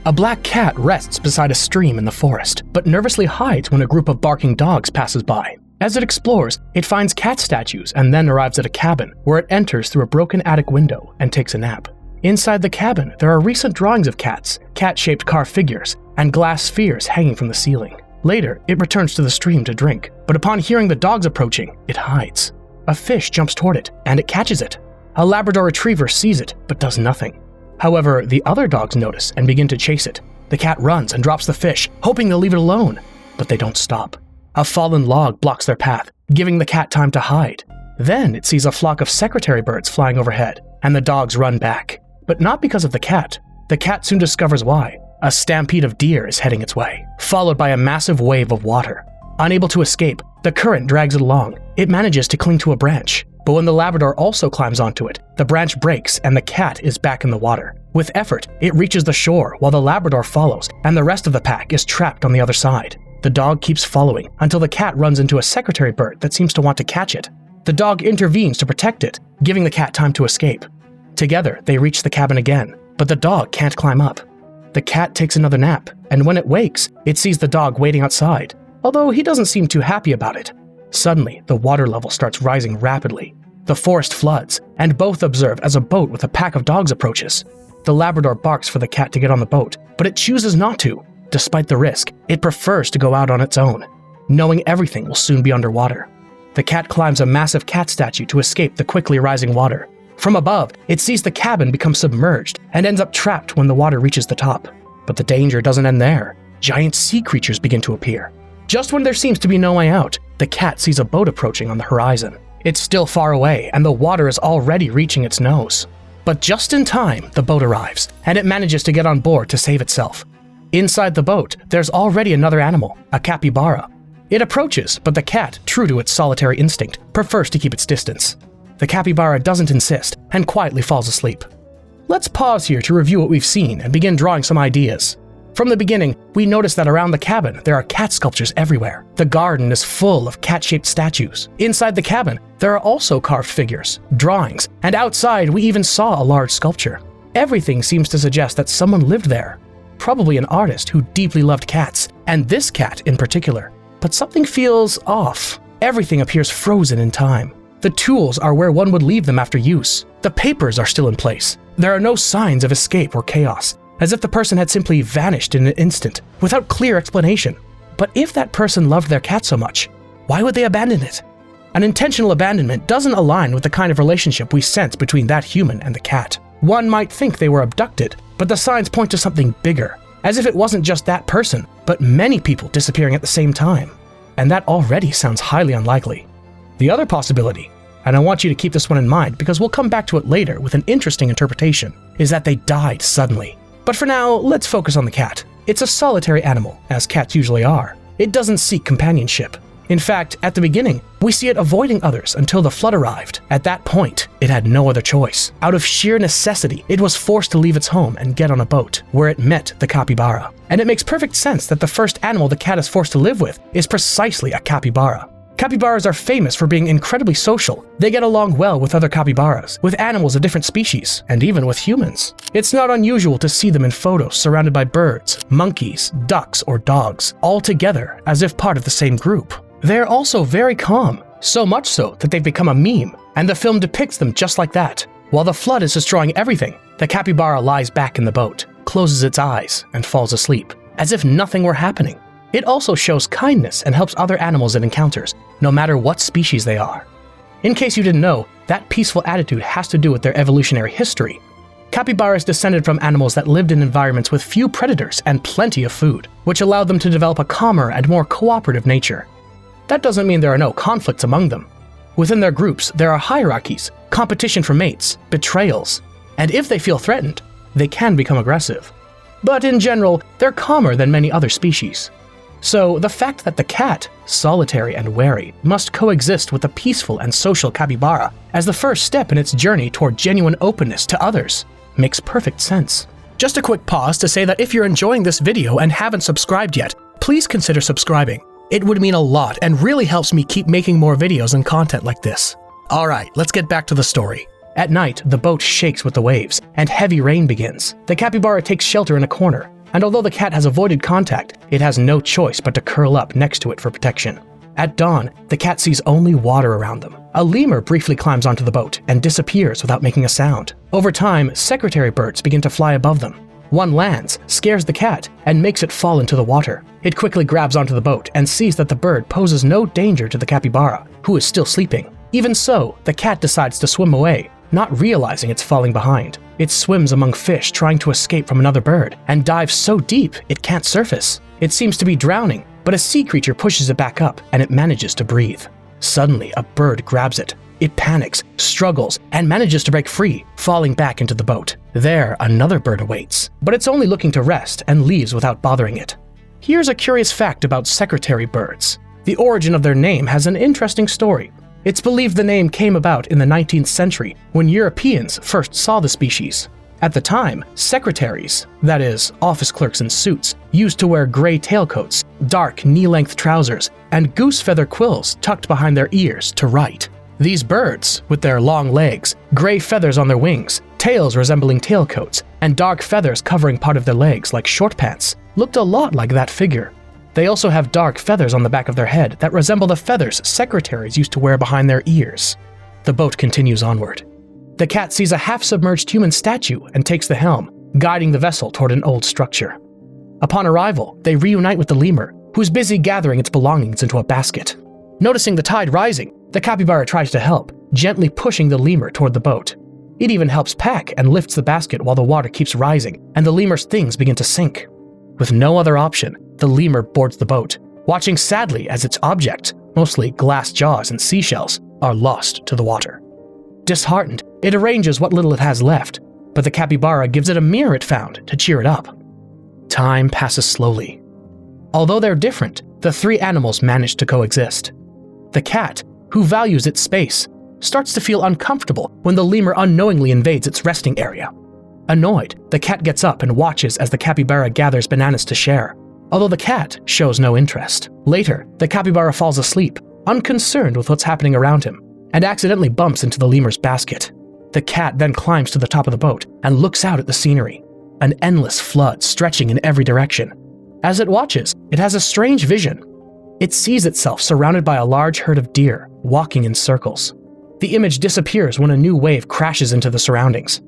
A black cat rests beside a stream in the forest, but nervously hides when a group of barking dogs passes by. As it explores, it finds cat statues and then arrives at a cabin where it enters through a broken attic window and takes a nap. Inside the cabin, there are recent drawings of cats, cat-shaped carved figures, and glass spheres hanging from the ceiling. Later, it returns to the stream to drink, but upon hearing the dogs approaching, it hides. A fish jumps toward it, and it catches it. A Labrador retriever sees it, but does nothing. However, the other dogs notice and begin to chase it. The cat runs and drops the fish, hoping they'll leave it alone, but they don't stop. A fallen log blocks their path, giving the cat time to hide. Then it sees a flock of secretary birds flying overhead, and the dogs run back. But not because of the cat. The cat soon discovers why. A stampede of deer is heading its way, followed by a massive wave of water. Unable to escape, the current drags it along. It manages to cling to a branch, but when the Labrador also climbs onto it, the branch breaks and the cat is back in the water. With effort, it reaches the shore while the Labrador follows, and the rest of the pack is trapped on the other side. The dog keeps following until the cat runs into a secretary bird that seems to want to catch it. The dog intervenes to protect it, giving the cat time to escape. Together, they reach the cabin again, but the dog can't climb up. The cat takes another nap, and when it wakes, it sees the dog waiting outside, although he doesn't seem too happy about it. Suddenly, the water level starts rising rapidly. The forest floods, and both observe as a boat with a pack of dogs approaches. The Labrador barks for the cat to get on the boat, but it chooses not to. Despite the risk, it prefers to go out on its own, knowing everything will soon be underwater. The cat climbs a massive cat statue to escape the quickly rising water. From above, it sees the cabin become submerged and ends up trapped when the water reaches the top. But the danger doesn't end there. Giant sea creatures begin to appear. Just when there seems to be no way out, the cat sees a boat approaching on the horizon. It's still far away, and the water is already reaching its nose. But just in time, the boat arrives, and it manages to get on board to save itself. Inside the boat, there's already another animal, a capybara. It approaches, but the cat, true to its solitary instinct, prefers to keep its distance. The capybara doesn't insist, and quietly falls asleep. Let's pause here to review what we've seen and begin drawing some ideas. From the beginning, we notice that around the cabin, there are cat sculptures everywhere. The garden is full of cat-shaped statues. Inside the cabin, there are also carved figures, drawings, and outside we even saw a large sculpture. Everything seems to suggest that someone lived there. Probably an artist who deeply loved cats, and this cat in particular. But something feels off. Everything appears frozen in time. The tools are where one would leave them after use. The papers are still in place. There are no signs of escape or chaos, as if the person had simply vanished in an instant, without clear explanation. But if that person loved their cat so much, why would they abandon it? An intentional abandonment doesn't align with the kind of relationship we sense between that human and the cat. One might think they were abducted, but the signs point to something bigger, as if it wasn't just that person, but many people disappearing at the same time. And that already sounds highly unlikely. The other possibility, and I want you to keep this one in mind because we'll come back to it later with an interesting interpretation, is that they died suddenly. But for now, let's focus on the cat. It's a solitary animal, as cats usually are. It doesn't seek companionship. In fact, at the beginning, we see it avoiding others until the flood arrived. At that point, it had no other choice. Out of sheer necessity, it was forced to leave its home and get on a boat, where it met the capybara. And it makes perfect sense that the first animal the cat is forced to live with is precisely a capybara. Capybaras are famous for being incredibly social. They get along well with other capybaras, with animals of different species, and even with humans. It's not unusual to see them in photos surrounded by birds, monkeys, ducks, or dogs, all together as if part of the same group. They're also very calm, so much so that they've become a meme, and the film depicts them just like that. While the flood is destroying everything, the capybara lies back in the boat, closes its eyes, and falls asleep, as if nothing were happening. It also shows kindness and helps other animals it encounters, no matter what species they are. In case you didn't know, that peaceful attitude has to do with their evolutionary history. Capybaras descended from animals that lived in environments with few predators and plenty of food, which allowed them to develop a calmer and more cooperative nature. That doesn't mean there are no conflicts among them. Within their groups, there are hierarchies, competition for mates, betrayals, and if they feel threatened, they can become aggressive. But in general, they're calmer than many other species. So the fact that the cat, solitary and wary, must coexist with the peaceful and social capybara as the first step in its journey toward genuine openness to others makes perfect sense. Just a quick pause to say that if you're enjoying this video and haven't subscribed yet, please consider subscribing. It would mean a lot and really helps me keep making more videos and content like this. Alright, let's get back to the story. At night, the boat shakes with the waves, and heavy rain begins. The capybara takes shelter in a corner, and although the cat has avoided contact, it has no choice but to curl up next to it for protection. At dawn, the cat sees only water around them. A lemur briefly climbs onto the boat and disappears without making a sound. Over time, secretary birds begin to fly above them. One lands, scares the cat, and makes it fall into the water. It quickly grabs onto the boat and sees that the bird poses no danger to the capybara, who is still sleeping. Even so, the cat decides to swim away, not realizing it's falling behind. It swims among fish trying to escape from another bird, and dives so deep it can't surface. It seems to be drowning, but a sea creature pushes it back up and it manages to breathe. Suddenly, a bird grabs it. It panics, struggles, and manages to break free, falling back into the boat. There, another bird awaits, but it's only looking to rest and leaves without bothering it. Here's a curious fact about secretary birds. The origin of their name has an interesting story. It's believed the name came about in the 19th century when Europeans first saw the species. At the time, secretaries, that is, office clerks in suits, used to wear gray tailcoats, dark knee-length trousers, and goose feather quills tucked behind their ears to write. These birds, with their long legs, gray feathers on their wings, tails resembling tailcoats, and dark feathers covering part of their legs like short pants, looked a lot like that figure. They also have dark feathers on the back of their head that resemble the feathers secretaries used to wear behind their ears. The boat continues onward. The cat sees a half-submerged human statue and takes the helm, guiding the vessel toward an old structure. Upon arrival, they reunite with the lemur, who's busy gathering its belongings into a basket. Noticing the tide rising, the capybara tries to help, gently pushing the lemur toward the boat. It even helps pack and lifts the basket while the water keeps rising and the lemur's things begin to sink. With no other option, the lemur boards the boat, watching sadly as its objects, mostly glass jaws and seashells, are lost to the water. Disheartened, it arranges what little it has left, but the capybara gives it a mirror it found to cheer it up. Time passes slowly. Although they're different, the three animals manage to coexist. The cat, who values its space, starts to feel uncomfortable when the lemur unknowingly invades its resting area. Annoyed, the cat gets up and watches as the capybara gathers bananas to share, although the cat shows no interest. Later, the capybara falls asleep, unconcerned with what's happening around him, and accidentally bumps into the lemur's basket. The cat then climbs to the top of the boat and looks out at the scenery, an endless flood stretching in every direction. As it watches, it has a strange vision. It sees itself surrounded by a large herd of deer, walking in circles. The image disappears when a new wave crashes into the surroundings.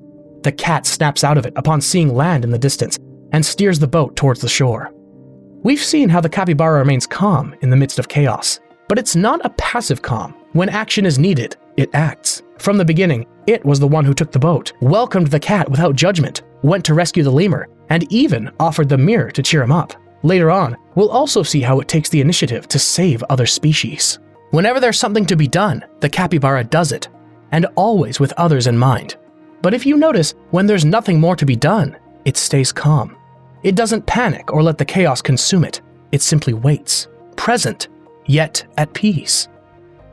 The cat snaps out of it upon seeing land in the distance and steers the boat towards the shore. We've seen how the capybara remains calm in the midst of chaos, but it's not a passive calm. When action is needed, it acts. From the beginning, it was the one who took the boat, welcomed the cat without judgment, went to rescue the lemur, and even offered the mirror to cheer him up. Later on, we'll also see how it takes the initiative to save other species. Whenever there's something to be done, the capybara does it, and always with others in mind. But if you notice, when there's nothing more to be done, it stays calm. It doesn't panic or let the chaos consume it. It simply waits, present, yet at peace.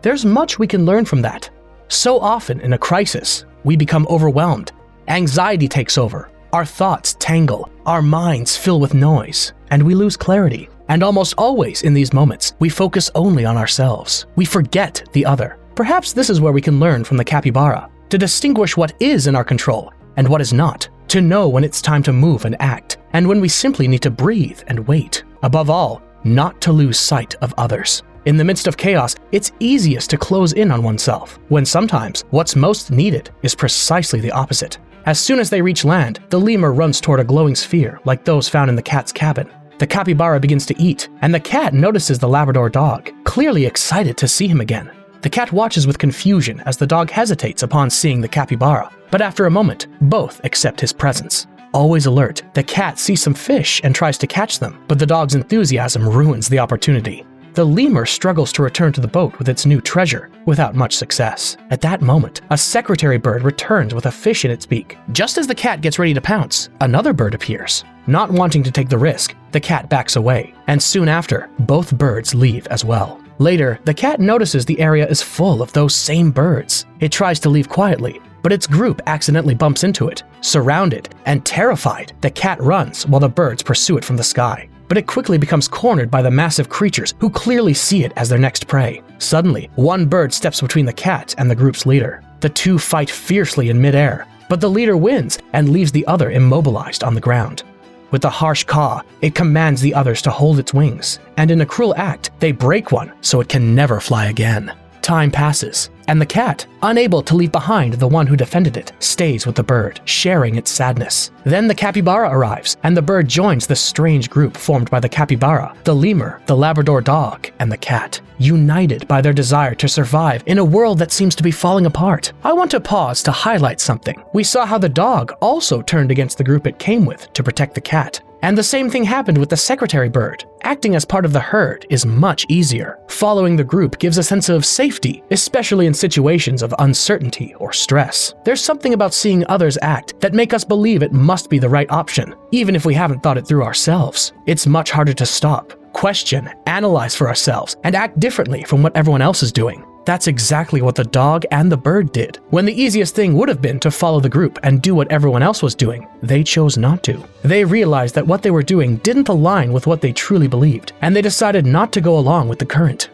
There's much we can learn from that. So often in a crisis, we become overwhelmed. Anxiety takes over. Our thoughts tangle. Our minds fill with noise, and we lose clarity. And almost always in these moments, we focus only on ourselves. We forget the other. Perhaps this is where we can learn from the capybara, to distinguish what is in our control and what is not, to know when it's time to move and act, and when we simply need to breathe and wait. Above all, not to lose sight of others. In the midst of chaos, it's easiest to close in on oneself, when sometimes what's most needed is precisely the opposite. As soon as they reach land, the lemur runs toward a glowing sphere like those found in the cat's cabin. The capybara begins to eat, and the cat notices the Labrador dog, clearly excited to see him again. The cat watches with confusion as the dog hesitates upon seeing the capybara, but after a moment, both accept his presence. Always alert, the cat sees some fish and tries to catch them, but the dog's enthusiasm ruins the opportunity. The lemur struggles to return to the boat with its new treasure, without much success. At that moment, a secretary bird returns with a fish in its beak. Just as the cat gets ready to pounce, another bird appears. Not wanting to take the risk, the cat backs away, and soon after, both birds leave as well. Later, the cat notices the area is full of those same birds. It tries to leave quietly, but its group accidentally bumps into it. Surrounded and terrified, the cat runs while the birds pursue it from the sky. But it quickly becomes cornered by the massive creatures who clearly see it as their next prey. Suddenly, one bird steps between the cat and the group's leader. The two fight fiercely in midair, but the leader wins and leaves the other immobilized on the ground. With a harsh caw, it commands the others to hold its wings, and in a cruel act, they break one so it can never fly again. Time passes, and the cat, unable to leave behind the one who defended it, stays with the bird, sharing its sadness. Then the capybara arrives, and the bird joins the strange group formed by the capybara, the lemur, the Labrador dog, and the cat, united by their desire to survive in a world that seems to be falling apart. I want to pause to highlight something. We saw how the dog also turned against the group it came with to protect the cat. And the same thing happened with the secretary bird. Acting as part of the herd is much easier. Following the group gives a sense of safety, especially in situations of uncertainty or stress. There's something about seeing others act that make us believe it must be the right option, even if we haven't thought it through ourselves. It's much harder to stop, question, analyze for ourselves, and act differently from what everyone else is doing. That's exactly what the dog and the bird did. When the easiest thing would have been to follow the group and do what everyone else was doing, they chose not to. They realized that what they were doing didn't align with what they truly believed, and they decided not to go along with the current.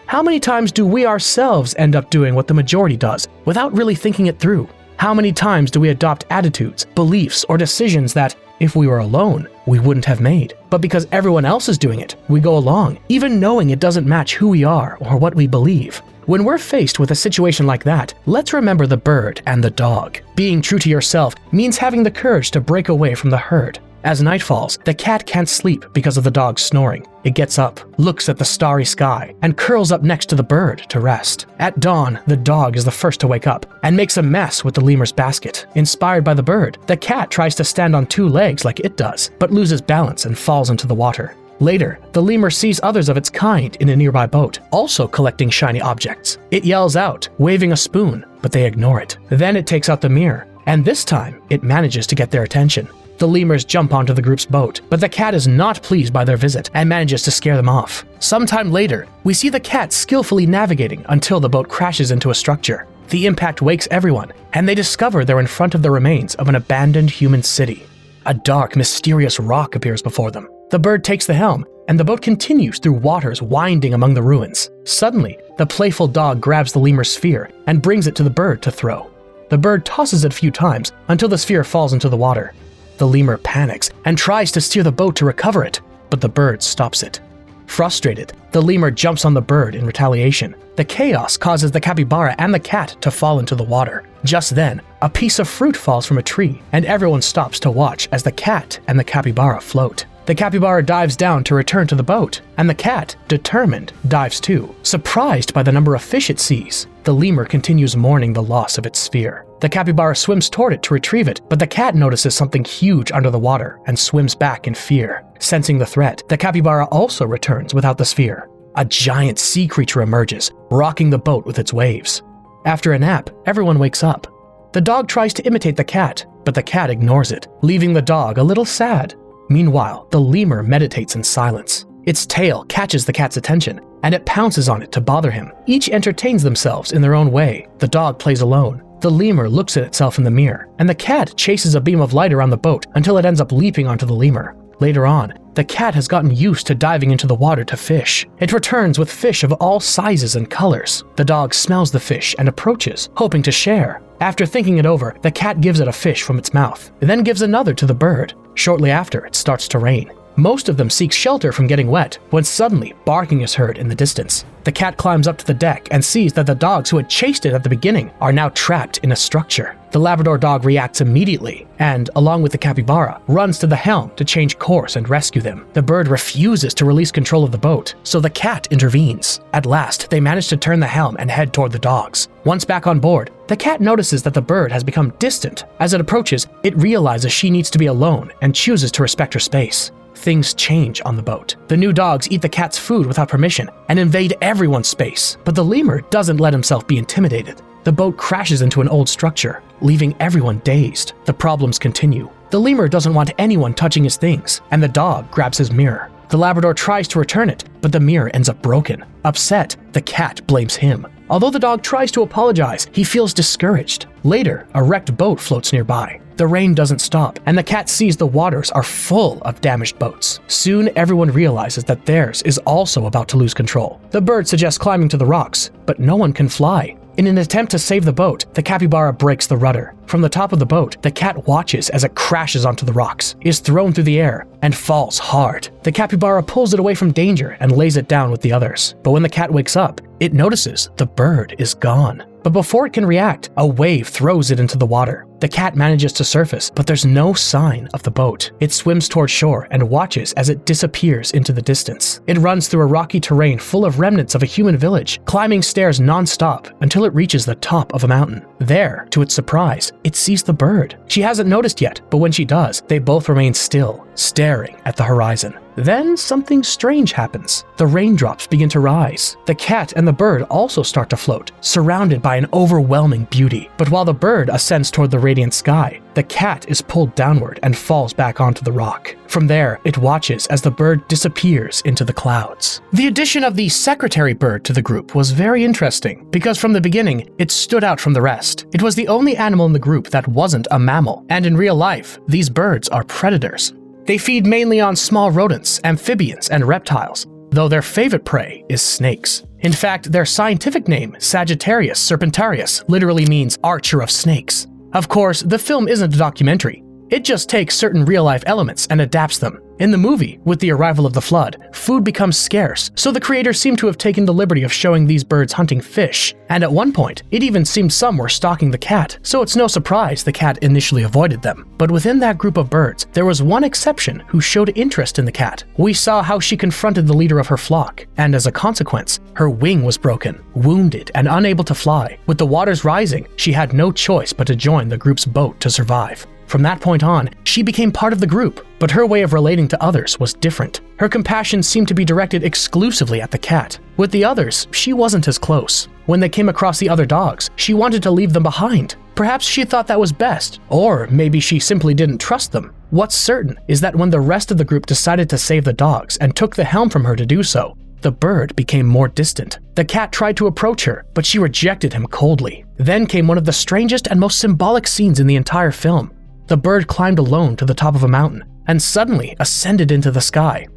How many times do we ourselves end up doing what the majority does without really thinking it through? How many times do we adopt attitudes, beliefs, or decisions that, if we were alone, we wouldn't have made? But because everyone else is doing it, we go along, even knowing it doesn't match who we are or what we believe. When we're faced with a situation like that, let's remember the bird and the dog. Being true to yourself means having the courage to break away from the herd. As night falls, the cat can't sleep because of the dog's snoring. It gets up, looks at the starry sky, and curls up next to the bird to rest. At dawn, the dog is the first to wake up and makes a mess with the lemur's basket. Inspired by the bird, the cat tries to stand on two legs like it does, but loses balance and falls into the water. Later, the lemur sees others of its kind in a nearby boat, also collecting shiny objects. It yells out, waving a spoon, but they ignore it. Then it takes out the mirror, and this time, it manages to get their attention. The lemurs jump onto the group's boat, but the cat is not pleased by their visit and manages to scare them off. Sometime later, we see the cat skillfully navigating until the boat crashes into a structure. The impact wakes everyone, and they discover they're in front of the remains of an abandoned human city. A dark, mysterious rock appears before them. The bird takes the helm, and the boat continues through waters winding among the ruins. Suddenly, the playful dog grabs the lemur's sphere and brings it to the bird to throw. The bird tosses it a few times until the sphere falls into the water. The lemur panics and tries to steer the boat to recover it, but the bird stops it. Frustrated, the lemur jumps on the bird in retaliation. The chaos causes the capybara and the cat to fall into the water. Just then, a piece of fruit falls from a tree, and everyone stops to watch as the cat and the capybara float. The capybara dives down to return to the boat, and the cat, determined, dives too. Surprised by the number of fish it sees, the lemur continues mourning the loss of its sphere. The capybara swims toward it to retrieve it, but the cat notices something huge under the water and swims back in fear. Sensing the threat, the capybara also returns without the sphere. A giant sea creature emerges, rocking the boat with its waves. After a nap, everyone wakes up. The dog tries to imitate the cat, but the cat ignores it, leaving the dog a little sad. Meanwhile, the lemur meditates in silence. Its tail catches the cat's attention, and it pounces on it to bother him. Each entertains themselves in their own way. The dog plays alone. The lemur looks at itself in the mirror, and the cat chases a beam of light around the boat until it ends up leaping onto the lemur. Later on, the cat has gotten used to diving into the water to fish. It returns with fish of all sizes and colors. The dog smells the fish and approaches, hoping to share. After thinking it over, the cat gives it a fish from its mouth, then gives another to the bird. Shortly after, it starts to rain. Most of them seek shelter from getting wet, when suddenly barking is heard in the distance. The cat climbs up to the deck and sees that the dogs who had chased it at the beginning are now trapped in a structure. The Labrador dog reacts immediately and, along with the capybara, runs to the helm to change course and rescue them. The bird refuses to release control of the boat, so the cat intervenes. At last, they manage to turn the helm and head toward the dogs. Once back on board, the cat notices that the bird has become distant. As it approaches, it realizes she needs to be alone and chooses to respect her space. Things change on the boat. The new dogs eat the cat's food without permission and invade everyone's space, but the lemur doesn't let himself be intimidated. The boat crashes into an old structure, leaving everyone dazed. The problems continue. The lemur doesn't want anyone touching his things, and the dog grabs his mirror. The Labrador tries to return it, but the mirror ends up broken. Upset, the cat blames him. Although the dog tries to apologize, he feels discouraged. Later, a wrecked boat floats nearby. The rain doesn't stop, and the cat sees the waters are full of damaged boats. Soon, everyone realizes that theirs is also about to lose control. The bird suggests climbing to the rocks, but no one can fly. In an attempt to save the boat, the capybara breaks the rudder. From the top of the boat, the cat watches as it crashes onto the rocks, is thrown through the air, and falls hard. The capybara pulls it away from danger and lays it down with the others. But when the cat wakes up, it notices the bird is gone. But before it can react, a wave throws it into the water. The cat manages to surface, but there's no sign of the boat. It swims toward shore and watches as it disappears into the distance. It runs through a rocky terrain full of remnants of a human village, climbing stairs non-stop until it reaches the top of a mountain. There, to its surprise, it sees the bird. She hasn't noticed yet, but when she does, they both remain still, staring at the horizon. Then something strange happens. The raindrops begin to rise. The cat and the bird also start to float, surrounded by an overwhelming beauty. But while the bird ascends toward the radiant sky, the cat is pulled downward and falls back onto the rock. From there, it watches as the bird disappears into the clouds. The addition of the secretary bird to the group was very interesting, because from the beginning, it stood out from the rest. It was the only animal in the group that wasn't a mammal, and in real life, these birds are predators. They feed mainly on small rodents, amphibians, and reptiles, though their favorite prey is snakes. In fact, their scientific name, Sagittarius serpentarius, literally means archer of snakes. Of course, the film isn't a documentary. It just takes certain real-life elements and adapts them. In the movie, with the arrival of the flood, food becomes scarce, so the creators seem to have taken the liberty of showing these birds hunting fish. And at one point, it even seemed some were stalking the cat, so it's no surprise the cat initially avoided them. But within that group of birds, there was one exception who showed interest in the cat. We saw how she confronted the leader of her flock, and as a consequence, her wing was broken, wounded, and unable to fly. With the waters rising, she had no choice but to join the group's boat to survive. From that point on, she became part of the group, but her way of relating to others was different. Her compassion seemed to be directed exclusively at the cat. With the others, she wasn't as close. When they came across the other dogs, she wanted to leave them behind. Perhaps she thought that was best, or maybe she simply didn't trust them. What's certain is that when the rest of the group decided to save the dogs and took the helm from her to do so, the bird became more distant. The cat tried to approach her, but she rejected him coldly. Then came one of the strangest and most symbolic scenes in the entire film. The bird climbed alone to the top of a mountain and suddenly ascended into the sky.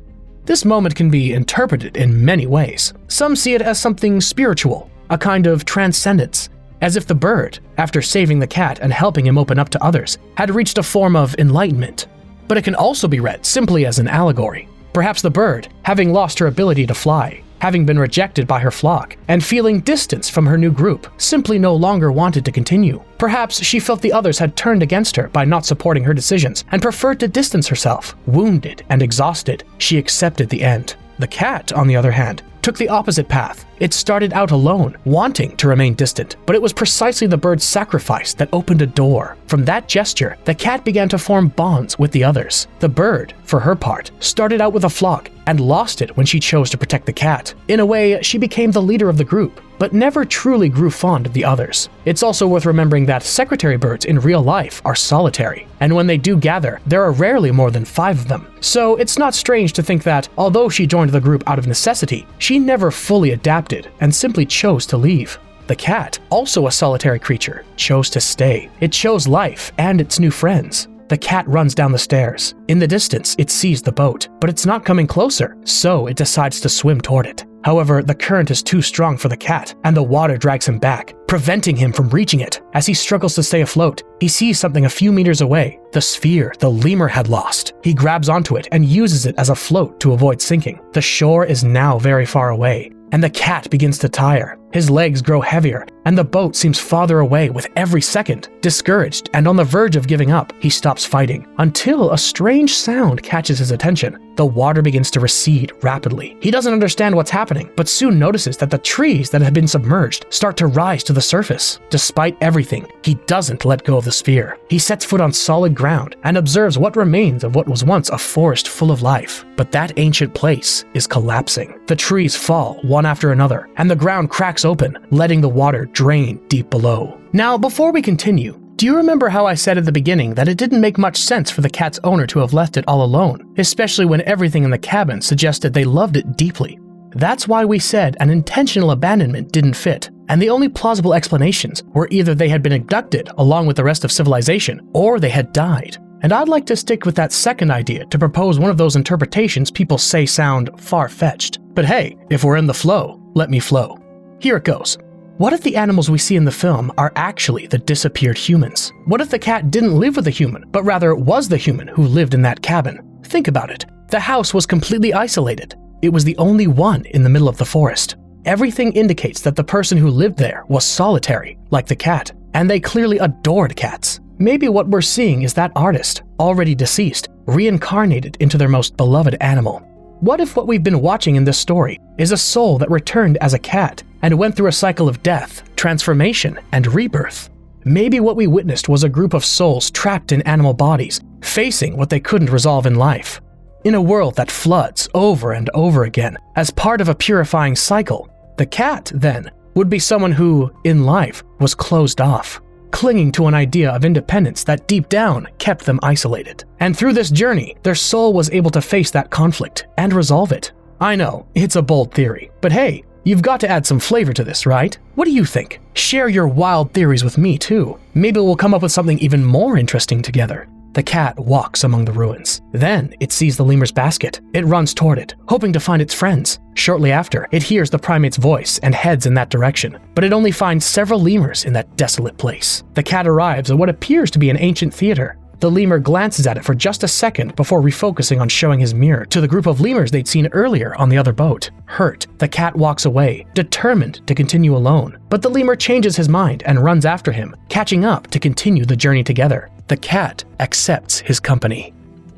This moment can be interpreted in many ways. Some see it as something spiritual, a kind of transcendence, as if the bird, after saving the cat and helping him open up to others, had reached a form of enlightenment. But it can also be read simply as an allegory. Perhaps the bird, having lost her ability to fly, having been rejected by her flock, and feeling distance from her new group, simply no longer wanted to continue. Perhaps she felt the others had turned against her by not supporting her decisions and preferred to distance herself. Wounded and exhausted, she accepted the end. The cat, on the other hand, took the opposite path. It started out alone, wanting to remain distant, but it was precisely the bird's sacrifice that opened a door. From that gesture, the cat began to form bonds with the others. The bird, for her part, started out with a flock and lost it when she chose to protect the cat. In a way, she became the leader of the group, but never truly grew fond of the others. It's also worth remembering that secretary birds in real life are solitary, and when they do gather, there are rarely more than 5 of them. So it's not strange to think that, although she joined the group out of necessity, she never fully adapted and simply chose to leave. The cat, also a solitary creature, chose to stay. It chose life and its new friends. The cat runs down the stairs. In the distance, it sees the boat, but it's not coming closer, so it decides to swim toward it. However, the current is too strong for the cat, and the water drags him back, preventing him from reaching it. As he struggles to stay afloat, he sees something a few meters away, the sphere the lemur had lost. He grabs onto it and uses it as a float to avoid sinking. The shore is now very far away, and the cat begins to tire. His legs grow heavier, and the boat seems farther away with every second. Discouraged and on the verge of giving up, he stops fighting, until a strange sound catches his attention. The water begins to recede rapidly. He doesn't understand what's happening, but soon notices that the trees that had been submerged start to rise to the surface. Despite everything, he doesn't let go of the sphere. He sets foot on solid ground and observes what remains of what was once a forest full of life. But that ancient place is collapsing. The trees fall one after another, and the ground cracks open, letting the water drain deep below. Now, before we continue, do you remember how I said at the beginning that it didn't make much sense for the cat's owner to have left it all alone, especially when everything in the cabin suggested they loved it deeply? That's why we said an intentional abandonment didn't fit, and the only plausible explanations were either they had been abducted along with the rest of civilization, or they had died. And I'd like to stick with that second idea to propose one of those interpretations people say sound far-fetched. But hey, if we're in the flow, let me flow. Here it goes. What if the animals we see in the film are actually the disappeared humans? What if the cat didn't live with a human, but rather was the human who lived in that cabin? Think about it. The house was completely isolated. It was the only one in the middle of the forest. Everything indicates that the person who lived there was solitary, like the cat, and they clearly adored cats. Maybe what we're seeing is that artist, already deceased, reincarnated into their most beloved animal. What if what we've been watching in this story is a soul that returned as a cat and went through a cycle of death, transformation, and rebirth? Maybe what we witnessed was a group of souls trapped in animal bodies, facing what they couldn't resolve in life. In a world that floods over and over again as part of a purifying cycle, the cat, then, would be someone who, in life, was closed off, clinging to an idea of independence that deep down kept them isolated. And through this journey, their soul was able to face that conflict and resolve it. I know, it's a bold theory, but hey, you've got to add some flavor to this, right? What do you think? Share your wild theories with me too. Maybe we'll come up with something even more interesting together. The cat walks among the ruins. Then it sees the lemur's basket. It runs toward it, hoping to find its friends. Shortly after, it hears the primate's voice and heads in that direction, but it only finds several lemurs in that desolate place. The cat arrives at what appears to be an ancient theater. The lemur glances at it for just a second before refocusing on showing his mirror to the group of lemurs they'd seen earlier on the other boat. Hurt, the cat walks away, determined to continue alone. But the lemur changes his mind and runs after him, catching up to continue the journey together. The cat accepts his company.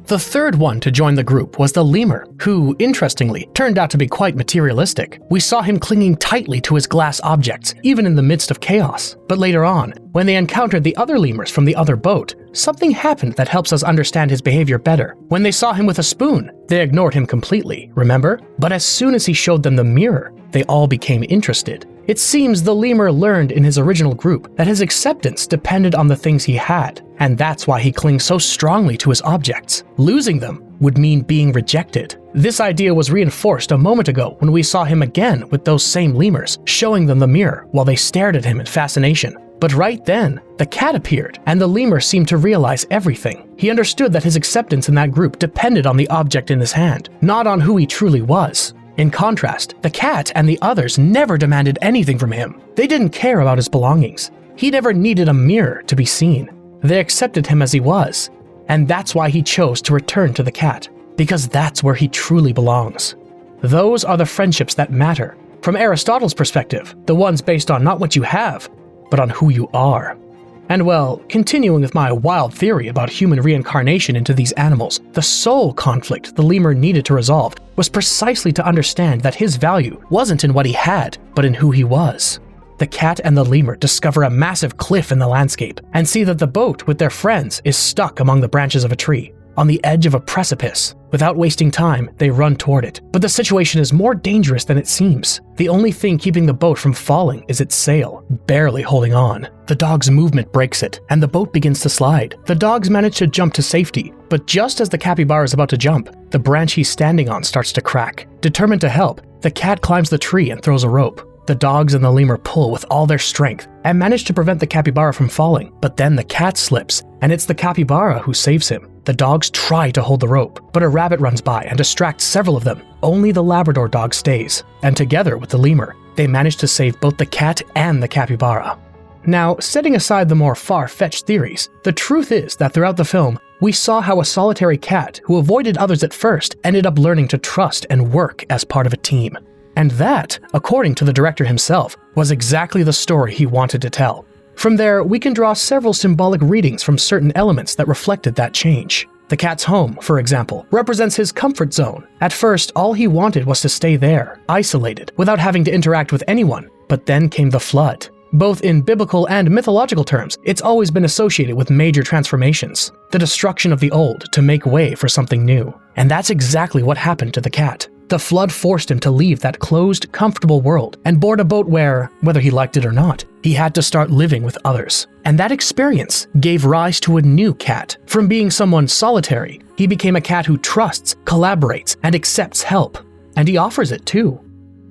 The third one to join the group was the lemur, who, interestingly, turned out to be quite materialistic. We saw him clinging tightly to his glass objects, even in the midst of chaos. But later on, when they encountered the other lemurs from the other boat, something happened that helps us understand his behavior better. When they saw him with a spoon, they ignored him completely, remember? But as soon as he showed them the mirror, they all became interested. It seems the lemur learned in his original group that his acceptance depended on the things he had, and that's why he clings so strongly to his objects. Losing them would mean being rejected. This idea was reinforced a moment ago when we saw him again with those same lemurs, showing them the mirror while they stared at him in fascination. But right then, the cat appeared, and the lemur seemed to realize everything. He understood that his acceptance in that group depended on the object in his hand, not on who he truly was. In contrast, the cat and the others never demanded anything from him. They didn't care about his belongings. He never needed a mirror to be seen. They accepted him as he was, and that's why he chose to return to the cat, because that's where he truly belongs. Those are the friendships that matter. From Aristotle's perspective, the ones based on not what you have, but on who you are. And well, continuing with my wild theory about human reincarnation into these animals, the sole conflict the lemur needed to resolve was precisely to understand that his value wasn't in what he had, but in who he was. The cat and the lemur discover a massive cliff in the landscape and see that the boat with their friends is stuck among the branches of a tree, on the edge of a precipice. Without wasting time, they run toward it, but the situation is more dangerous than it seems. The only thing keeping the boat from falling is its sail, barely holding on. The dog's movement breaks it, and the boat begins to slide. The dogs manage to jump to safety, but just as the capybara is about to jump, the branch he's standing on starts to crack. Determined to help, the cat climbs the tree and throws a rope. The dogs and the lemur pull with all their strength and manage to prevent the capybara from falling, but then the cat slips, and it's the capybara who saves him. The dogs try to hold the rope, but a rabbit runs by and distracts several of them. Only the Labrador dog stays, and together with the lemur, they manage to save both the cat and the capybara. Now, setting aside the more far-fetched theories, the truth is that throughout the film, we saw how a solitary cat who avoided others at first ended up learning to trust and work as part of a team. And that, according to the director himself, was exactly the story he wanted to tell. From there, we can draw several symbolic readings from certain elements that reflected that change. The cat's home, for example, represents his comfort zone. At first, all he wanted was to stay there, isolated, without having to interact with anyone. But then came the flood. Both in biblical and mythological terms, it's always been associated with major transformations, the destruction of the old to make way for something new. And that's exactly what happened to the cat. The flood forced him to leave that closed, comfortable world and board a boat where, whether he liked it or not, he had to start living with others. And that experience gave rise to a new cat. From being someone solitary, he became a cat who trusts, collaborates, and accepts help. And he offers it too.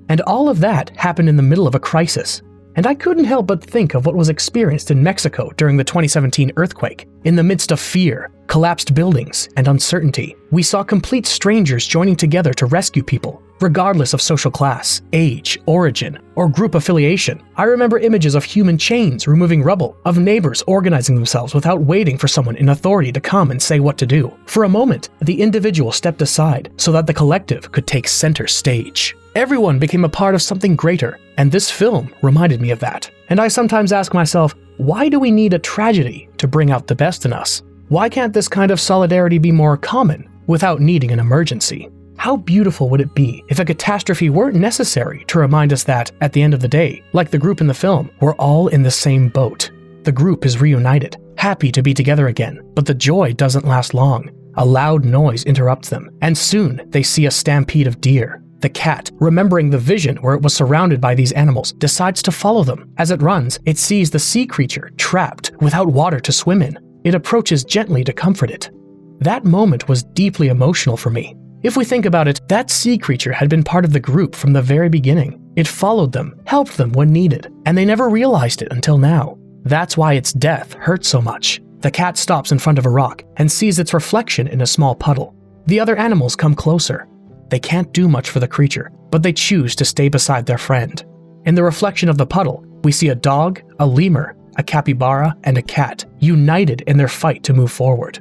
And all of that happened in the middle of a crisis. and I couldn't help but think of what was experienced in Mexico during the 2017 earthquake. In the midst of fear, collapsed buildings, and uncertainty, we saw complete strangers joining together to rescue people, regardless of social class, age, origin, or group affiliation. I remember images of human chains removing rubble, of neighbors organizing themselves without waiting for someone in authority to come and say what to do. For a moment, the individual stepped aside so that the collective could take center stage. Everyone became a part of something greater, and this film reminded me of that. And I sometimes ask myself, why do we need a tragedy to bring out the best in us? Why can't this kind of solidarity be more common without needing an emergency? How beautiful would it be if a catastrophe weren't necessary to remind us that, at the end of the day, like the group in the film, we're all in the same boat. The group is reunited, happy to be together again, but the joy doesn't last long. A loud noise interrupts them, and soon they see a stampede of deer. The cat, remembering the vision where it was surrounded by these animals, decides to follow them. As it runs, it sees the sea creature trapped without water to swim in. It approaches gently to comfort it. That moment was deeply emotional for me. If we think about it, that sea creature had been part of the group from the very beginning. It followed them, helped them when needed, and they never realized it until now. That's why its death hurt so much. The cat stops in front of a rock and sees its reflection in a small puddle. The other animals come closer. They can't do much for the creature, but they choose to stay beside their friend. In the reflection of the puddle, we see a dog, a lemur, a capybara, and a cat, united in their fight to move forward.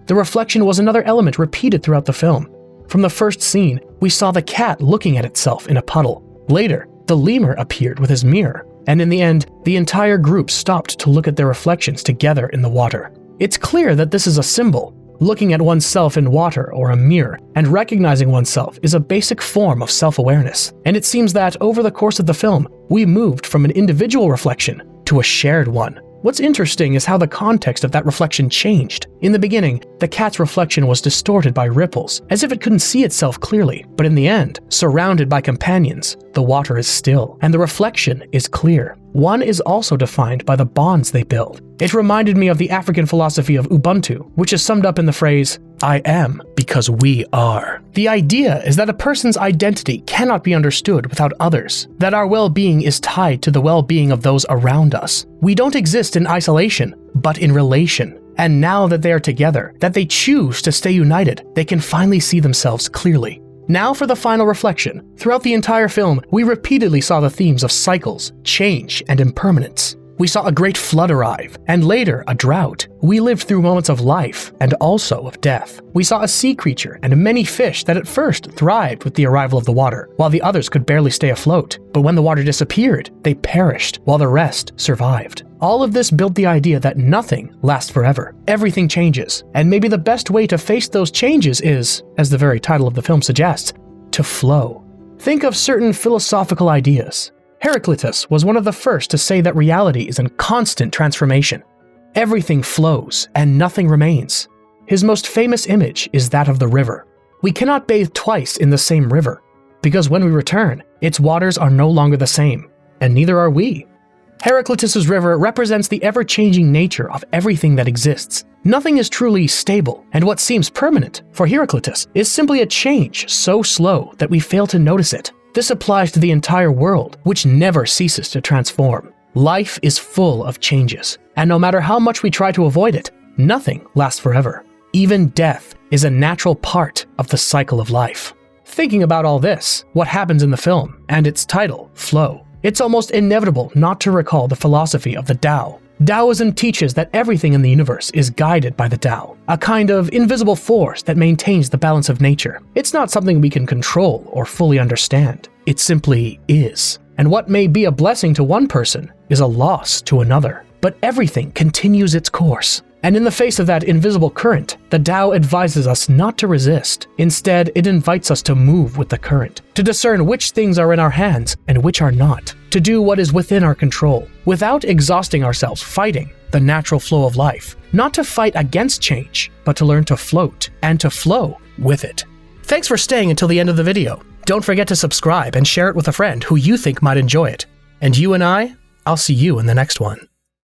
The reflection was another element repeated throughout the film. From the first scene, we saw the cat looking at itself in a puddle. Later, the lemur appeared with his mirror, and in the end, the entire group stopped to look at their reflections together in the water. It's clear that this is a symbol. Looking at oneself in water or a mirror and recognizing oneself is a basic form of self-awareness, and it seems that over the course of the film, we moved from an individual reflection to a shared one. What's interesting is how the context of that reflection changed. In the beginning, the cat's reflection was distorted by ripples, as if it couldn't see itself clearly, but in the end, surrounded by companions, the water is still, and the reflection is clear. One is also defined by the bonds they build. It reminded me of the African philosophy of Ubuntu, which is summed up in the phrase, "I am because we are." The idea is that a person's identity cannot be understood without others, that our well-being is tied to the well-being of those around us. We don't exist in isolation, but in relation. And now that they are together, that they choose to stay united, they can finally see themselves clearly. Now for the final reflection. Throughout the entire film, we repeatedly saw the themes of cycles, change, and impermanence. We saw a great flood arrive, and later a drought. We lived through moments of life and also of death. We saw a sea creature and many fish that at first thrived with the arrival of the water, while the others could barely stay afloat. But when the water disappeared, they perished, while the rest survived. All of this built the idea that nothing lasts forever. Everything changes, and maybe the best way to face those changes is, as the very title of the film suggests, to flow. Think of certain philosophical ideas. Heraclitus was one of the first to say that reality is in constant transformation. Everything flows and nothing remains. His most famous image is that of the river. We cannot bathe twice in the same river, because when we return, its waters are no longer the same, and neither are we. Heraclitus's river represents the ever-changing nature of everything that exists. Nothing is truly stable, and what seems permanent for Heraclitus is simply a change so slow that we fail to notice it. This applies to the entire world, which never ceases to transform. Life is full of changes, and no matter how much we try to avoid it, nothing lasts forever. Even death is a natural part of the cycle of life. Thinking about all this, what happens in the film, and its title, Flow, it's almost inevitable not to recall the philosophy of the Tao. Taoism teaches that everything in the universe is guided by the Tao, a kind of invisible force that maintains the balance of nature. It's not something we can control or fully understand. It simply is. And what may be a blessing to one person is a loss to another. But everything continues its course. And in the face of that invisible current, the Tao advises us not to resist. Instead, it invites us to move with the current, to discern which things are in our hands and which are not, to do what is within our control, without exhausting ourselves fighting the natural flow of life. Not to fight against change, but to learn to float and to flow with it. Thanks for staying until the end of the video. Don't forget to subscribe and share it with a friend who you think might enjoy it. And you and I'll see you in the next one.